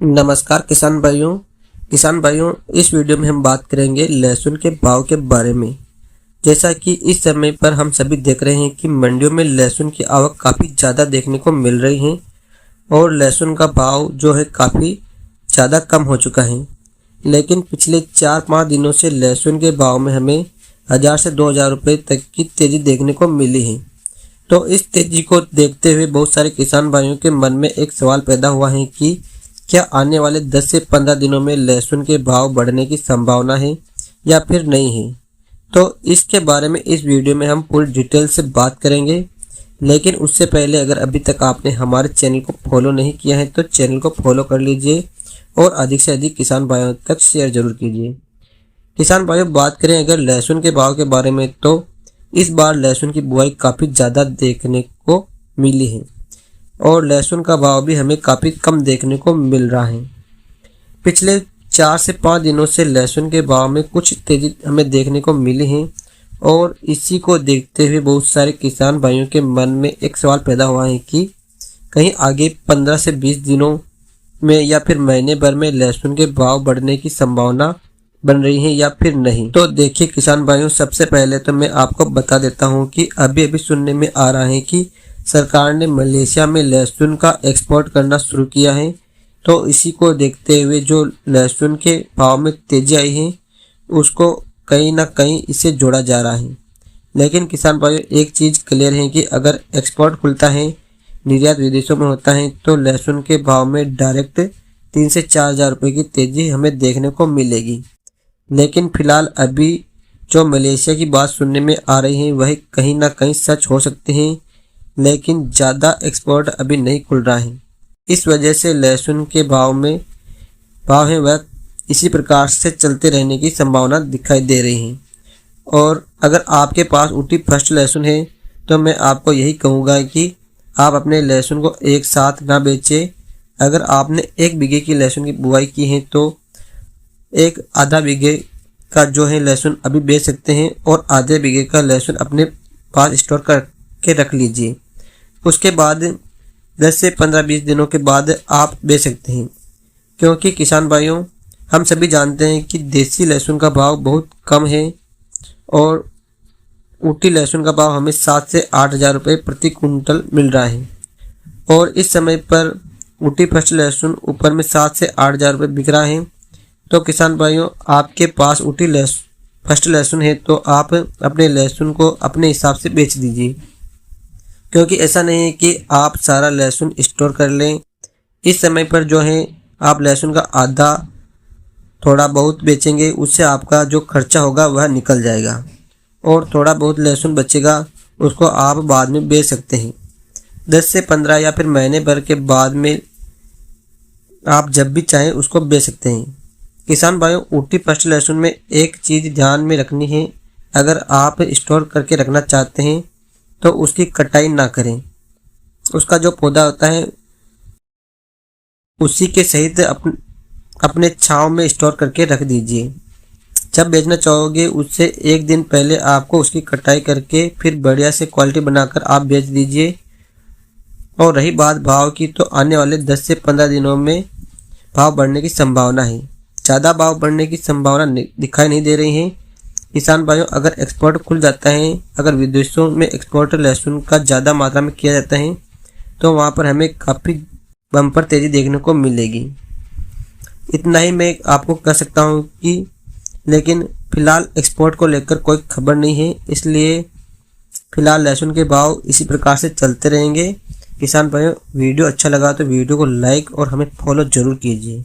नमस्कार किसान भाइयों, इस वीडियो में हम बात करेंगे लहसुन के भाव के बारे में। जैसा कि इस समय पर हम सभी देख रहे हैं कि मंडियों में लहसुन की आवक काफ़ी ज़्यादा देखने को मिल रही है और लहसुन का भाव जो है काफ़ी ज़्यादा कम हो चुका है। लेकिन पिछले 4-5 दिनों से लहसुन के भाव में हमें 1000 से 2000 रुपये तक की तेज़ी देखने को मिली है। तो इस तेज़ी को देखते हुए बहुत सारे किसान भाइयों के मन में एक सवाल पैदा हुआ है कि क्या आने वाले 10 से 15 दिनों में लहसुन के भाव बढ़ने की संभावना है या फिर नहीं है। तो इसके बारे में इस वीडियो में हम पूरी डिटेल से बात करेंगे। लेकिन उससे पहले अगर अभी तक आपने हमारे चैनल को फॉलो नहीं किया है तो चैनल को फॉलो कर लीजिए और अधिक से अधिक किसान भाइयों तक शेयर जरूर कीजिए। किसान भाइयों, बात करें अगर लहसुन के भाव के बारे में तो इस बार लहसुन की बुआई काफ़ी ज़्यादा देखने को मिली है और लहसुन का भाव भी हमें काफ़ी कम देखने को मिल रहा है। पिछले 4 से 5 दिनों से लहसुन के भाव में कुछ तेज़ी हमें देखने को मिली है और इसी को देखते हुए बहुत सारे किसान भाइयों के मन में एक सवाल पैदा हुआ है कि कहीं आगे 15 से 20 दिनों में या फिर महीने भर में लहसुन के भाव बढ़ने की संभावना बन रही है या फिर नहीं। तो देखिए किसान भाइयों, सबसे पहले तो मैं आपको बता देता हूँ कि अभी सुनने में आ रहा है कि सरकार ने मलेशिया में लहसुन का एक्सपोर्ट करना शुरू किया है। तो इसी को देखते हुए जो लहसुन के भाव में तेजी आई है उसको कहीं ना कहीं इससे जोड़ा जा रहा है। लेकिन किसान भाइयों, एक चीज़ क्लियर है कि अगर एक्सपोर्ट खुलता है, निर्यात विदेशों में होता है तो लहसुन के भाव में डायरेक्ट 3 से 4000 रुपये की तेज़ी हमें देखने को मिलेगी। लेकिन फिलहाल अभी जो मलेशिया की बात सुनने में आ रही है वह कहीं ना कहीं सच हो सकते हैं, लेकिन ज़्यादा एक्सपोर्ट अभी नहीं खुल रहा है। इस वजह से लहसुन के भाव है वह इसी प्रकार से चलते रहने की संभावना दिखाई दे रही है। और अगर आपके पास उठी फर्स्ट लहसुन है तो मैं आपको यही कहूँगा कि आप अपने लहसुन को एक साथ ना बेचें। अगर आपने 1 बीघे की लहसुन की बुआई की है तो एक आधा बीघे का जो है लहसुन अभी बेच सकते हैं और आधे बीघे का लहसुन अपने पास स्टोर करके रख लीजिए। उसके बाद 10 से 15-20 दिनों के बाद आप बेच सकते हैं। क्योंकि किसान भाइयों, हम सभी जानते हैं कि देसी लहसुन का भाव बहुत कम है और ऊटी लहसुन का भाव हमें 7 से 8000 रुपये प्रति कुंटल मिल रहा है। और इस समय पर ऊटी फर्स्ट लहसुन ऊपर में 7 से 8000 रुपये बिक रहा है। तो किसान भाइयों, आपके पास ऊटी फर्स्ट लहसुन है तो आप अपने लहसुन को अपने हिसाब से बेच दीजिए। क्योंकि ऐसा नहीं है कि आप सारा लहसुन स्टोर कर लें। इस समय पर जो है आप लहसुन का आधा थोड़ा बहुत बेचेंगे, उससे आपका जो खर्चा होगा वह निकल जाएगा और थोड़ा बहुत लहसुन बचेगा उसको आप बाद में बेच सकते हैं। 10 से 15 या फिर महीने भर के बाद में आप जब भी चाहें उसको बेच सकते हैं। किसान भाइयों, ऊटी फर्स्ट लहसुन में एक चीज़ ध्यान में रखनी है, अगर आप स्टोर करके रखना चाहते हैं तो उसकी कटाई ना करें। उसका जो पौधा होता है उसी के सहित अपने छांव में स्टोर करके रख दीजिए। जब बेचना चाहोगे उससे 1 दिन पहले आपको उसकी कटाई करके फिर बढ़िया से क्वालिटी बनाकर आप बेच दीजिए। और रही बात भाव की, तो आने वाले 10 से 15 दिनों में भाव बढ़ने की संभावना है। ज़्यादा भाव बढ़ने की संभावना दिखाई नहीं दे रही है। किसान भाइयों, अगर एक्सपोर्ट खुल जाता है, अगर विदेशों में एक्सपोर्ट लहसुन का ज़्यादा मात्रा में किया जाता है तो वहाँ पर हमें काफ़ी बम्पर तेज़ी देखने को मिलेगी। इतना ही मैं आपको कह सकता हूँ कि लेकिन फ़िलहाल एक्सपोर्ट को लेकर कोई खबर नहीं है, इसलिए फ़िलहाल लहसुन के भाव इसी प्रकार से चलते रहेंगे। किसान भाइयों, वीडियो अच्छा लगा तो वीडियो को लाइक और हमें फॉलो ज़रूर कीजिए।